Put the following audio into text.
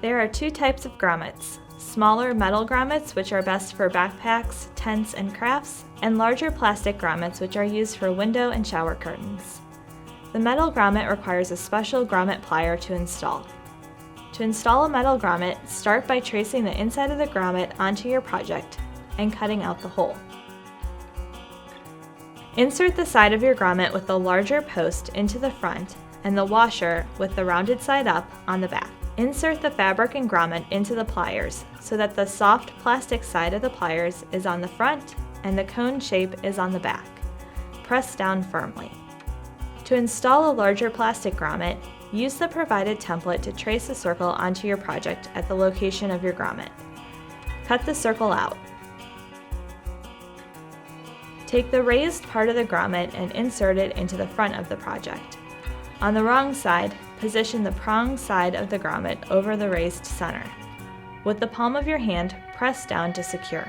There are two types of grommets: smaller metal grommets, which are best for backpacks, tents, and crafts, and larger plastic grommets, which are used for window and shower curtains. The metal grommet requires a special grommet plier to install. To install a metal grommet, start by tracing the inside of the grommet onto your project and cutting out the hole. Insert the side of your grommet with the larger post into the front and the washer with the rounded side up on the back. Insert the fabric and grommet into the pliers so that the soft plastic side of the pliers is on the front and the cone shape is on the back. Press down firmly. To install a larger plastic grommet, use the provided template to trace a circle onto your project at the location of your grommet. Cut the circle out. Take the raised part of the grommet and insert it into the front of the project. On the wrong side, position the prong side of the grommet over the raised center. With the palm of your hand, press down to secure.